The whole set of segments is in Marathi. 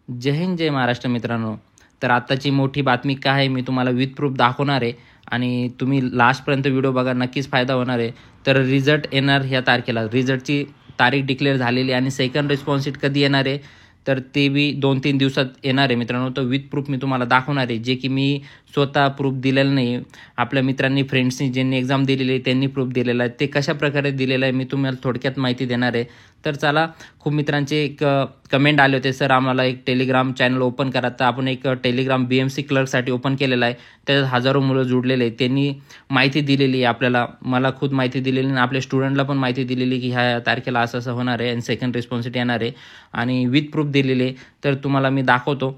जय हिंद जय महाराष्ट्र मित्रांनो. तर आत्ताची मोठी बातमी काय आहे मी तुम्हाला विथ प्रूफ दाखवणार आहे आणि तुम्ही लास्टपर्यंत व्हिडिओ बघा, नक्कीच फायदा होणार आहे. तर रिझल्ट येणार ह्या तारखेला, रिझल्टची तारीख डिक्लेअर झालेली आणि सेकंड रिस्पॉन्स शीट कधी येणार आहे तर ते बी 2-3 दिवसात येणार आहे मित्रांनो. तर विथ प्रूफ मी तुम्हाला दाखवणार आहे, जे की मी स्वतः प्रूफ दिलेलं नाही, आपल्या मित्रांनी फ्रेंड्सनी ज्यांनी एक्झाम दिलेली आहे त्यांनी प्रूफ दिलेला आहे. ते कशा प्रकारे दिलेलं आहे मी तुम्हाला थोडक्यात माहिती देणार आहे. तर चला, खूप मित्रांचे एक कमेंट आले होते, सर आम्हाला एक टेलिग्राम चॅनल ओपन करा. तर आपण एक टेलिग्राम BMC क्लर्कसाठी ओपन केलेला आहे. त्याच्यात हजारो मुलं जुडलेले आहेत, त्यांनी माहिती दिलेली आहे आपल्याला, मला खुद माहिती दिलेली आणि आपल्या स्टुडंटला पण माहिती दिलेली की ह्या तारखेला असं असं होणार आहे आणि सेकंड रिस्पॉन्सिबिलिटी येणार आहे आणि विथ प्रूफ दिलेले आहे. तर तुम्हाला मी दाखवतो.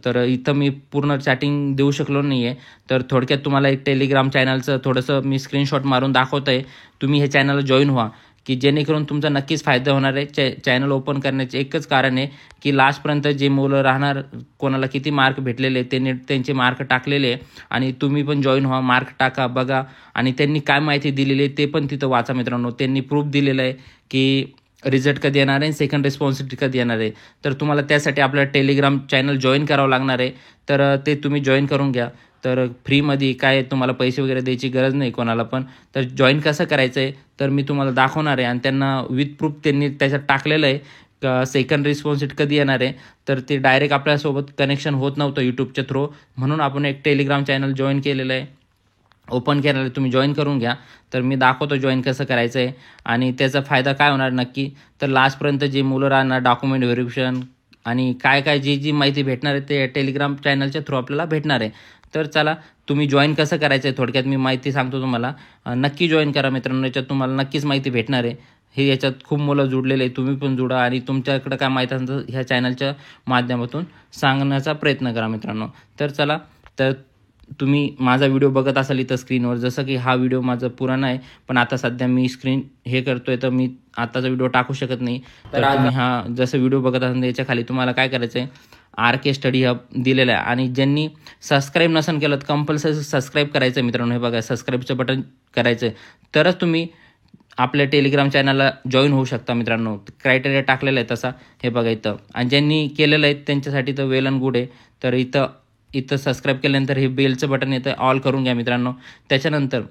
तर इथं मी पूर्ण चॅटिंग देऊ शकलो नाही आहे, तर थोडक्यात तुम्हाला एक टेलिग्राम चॅनलचं थोडंसं मी स्क्रीनशॉट मारून दाखवत आहे. तुम्ही हे चॅनल जॉईन व्हा की जेणेकरून तुमचा नक्कीच फायदा होणार आहे. चॅनल ओपन करण्याचे एकच कारण आहे की लास्टपर्यंत जे मुलं राहणार, कोणाला किती मार्क भेटलेले त्यांनी त्यांचे मार्क टाकलेले आणि तुम्ही पण जॉईन व्हा, मार्क टाका, बघा आणि त्यांनी काय माहिती दिलेली आहे ते पण तिथं वाचा मित्रांनो. त्यांनी प्रूफ दिलेलं आहे की रिझल्ट कधी येणार आहे, सेकंड रिस्पॉन्सिबिलिटी कधी येणार आहे. तर तुम्हाला त्यासाठी आपलं टेलिग्राम चॅनल जॉईन करावं लागणार आहे. तर ते तुम्ही जॉईन करून घ्या. तर फ्रीमध्ये काय तुम्हाला पैसे वगैरे द्यायची गरज नाही कोणाला पण. तर जॉईन कसं करायचं आहे तर मी तुम्हाला दाखवणार आहे आणि त्यांना विथ प्रूफ त्यांनी त्याच्यात टाकलेलं आहे सेकंड रिस्पॉन्सिबिलिटी कधी येणार आहे. तर ते डायरेक्ट आपल्यासोबत कनेक्शन होत नव्हतं यूट्यूबच्या थ्रू, म्हणून आपण एक टेलिग्राम चॅनल जॉईन केलेलं आहे, ओपन केलेलं आहे. तुम्ही जॉईन करून घ्या. तर मी दाखवतो जॉईन कसं करायचं आहे आणि त्याचा फायदा काय होणार नक्की. तर लास्टपर्यंत जे मुलं राहणार, डॉक्युमेंट व्हेरिफिकेशन आणि काय काय जी माहिती भेटणार आहे ते टेलिग्राम चॅनलच्या थ्रू आपल्याला भेटणार आहे. तर चला, तुम्ही जॉईन कसं करायचं आहे थोडक्यात मी माहिती सांगतो तुम्हाला. नक्की जॉईन करा मित्रांनो, याच्यात तुम्हाला नक्कीच माहिती भेटणार आहे. हे याच्यात खूप मुलं जुडलेले आहे, तुम्ही पण जुडा आणि तुमच्याकडं काय माहिती असेल तर ह्या चॅनलच्या माध्यमातून सांगण्याचा प्रयत्न करा मित्रांनो. तर चला, तर तुम्ही माझा व्हिडिओ बघत असाल इथं स्क्रीनवर, जसं की हा व्हिडिओ माझा पुराणा आहे पण आता सध्या मी स्क्रीन हे करतोय तर मी आताचा व्हिडिओ टाकू शकत नाही. तर तुम्ही हा जसं व्हिडिओ बघत असाल याच्या खाली तुम्हाला काय करायचं आहे, RK स्टडी हब दिलेलं आहे आणि ज्यांनी सबस्क्राईब नसेल केलं तर कंपल्सरी सबस्क्राईब करायचं आहे मित्रांनो. हे बघा, सबस्क्राईबचं बटन करायचं आहे, तरच तुम्ही आपल्या टेलिग्राम चॅनलला जॉईन होऊ शकता मित्रांनो. क्रायटेरिया टाकलेला आहे तसा, हे बघा इथं. आणि ज्यांनी केलेलं आहे त्यांच्यासाठी तर वेल अँड गुड आहे. तर इथं सबस्क्राईब केल्यानंतर हे बेलचं बटन येतं, ऑल करून घ्या मित्रांनो. त्याच्यानंतर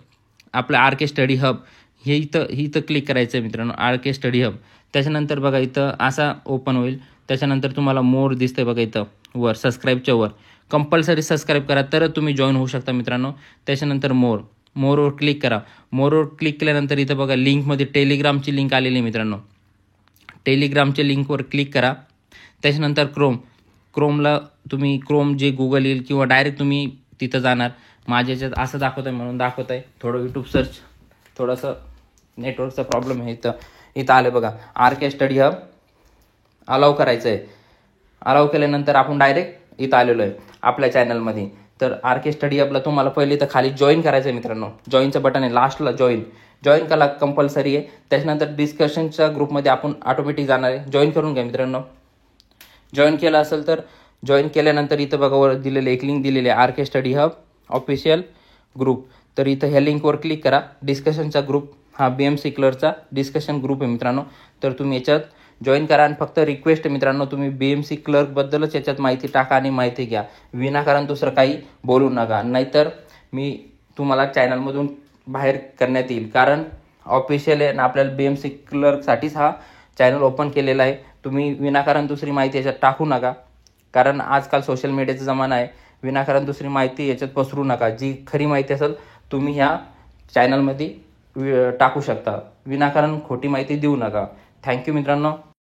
आपलं RK स्टडी हब हे इथं क्लिक करायचं आहे मित्रांनो, RK स्टडी हब. त्याच्यानंतर बघा इथं असा ओपन होईल. त्याच्यानंतर तुम्हाला मोर दिसतंय बघा इथं वर, सबस्क्राईबच्या वर. कंपल्सरी सबस्क्राईब करा तर तुम्ही जॉईन होऊ शकता मित्रांनो. त्याच्यानंतर मोरवर क्लिक करा. मोरवर क्लिक केल्यानंतर इथं बघा लिंकमध्ये टेलिग्रामची लिंक आलेली आहे मित्रांनो. टेलिग्रामच्या लिंकवर क्लिक करा. त्याच्यानंतर क्रोमला तुम्ही जे गुगल येईल किंवा डायरेक्ट तुम्ही तिथं जाणार. माझ्या याच्यात असं दाखवत आहे म्हणून दाखवत आहे, थोडं यूट्यूब सर्च, थोडंसं नेटवर्कचा प्रॉब्लेम आहे. इथं आलं बघा, RK स्टडी हब अलाव करायचं आहे. अलाव केल्यानंतर आपण डायरेक्ट इथं आलेलो आहे आपल्या चॅनलमध्ये. तर RK स्टडी हबला तुम्हाला पहिले इथं खाली जॉईन करायचं आहे मित्रांनो. जॉईनचं बटन आहे लास्टला, जॉईन करा कंपल्सरी आहे. त्याच्यानंतर डिस्कशनच्या ग्रुपमध्ये आपण ऑटोमॅटिक जाणार आहे. जॉईन करून घ्या मित्रांनो. जॉईन केलं असेल तर जॉईन केल्यानंतर इथं बघा वर दिलेलं एक लिंक दिलेली आहे, RK study hub official group. तर इथं ह्या लिंकवर क्लिक करा. डिस्कशनचा ग्रुप हा BMC क्लर्कचा डिस्कशन ग्रुप आहे मित्रांनो. तर तुम्ही याच्यात जॉईन करा आणि फक्त रिक्वेस्ट मित्रांनो, तुम्ही BMC क्लर्कबद्दलच याच्यात माहिती टाका आणि माहिती घ्या, विनाकारण दुसरं काही बोलू नका, नाहीतर मी तुम्हाला चॅनलमधून बाहेर करण्यात येईल. कारण ऑफिशियल आहे आणि आपल्याला BMC क्लर्कसाठीच हा चॅनल ओपन केलेला आहे. तुम्ही विनाकारण दुसरी माहिती याच्यात टाकू नका, कारण आजकाल सोशल मीडियाचा जमाना आहे. विनाकारण दुसरी माहिती याच्यात पसरू नका. जी खरी माहिती असेल तुम्ही ह्या चॅनलमध्ये टाकू शकता. विनाकारण खोटी माहिती देऊ नका. थँक्यू मित्रांनो.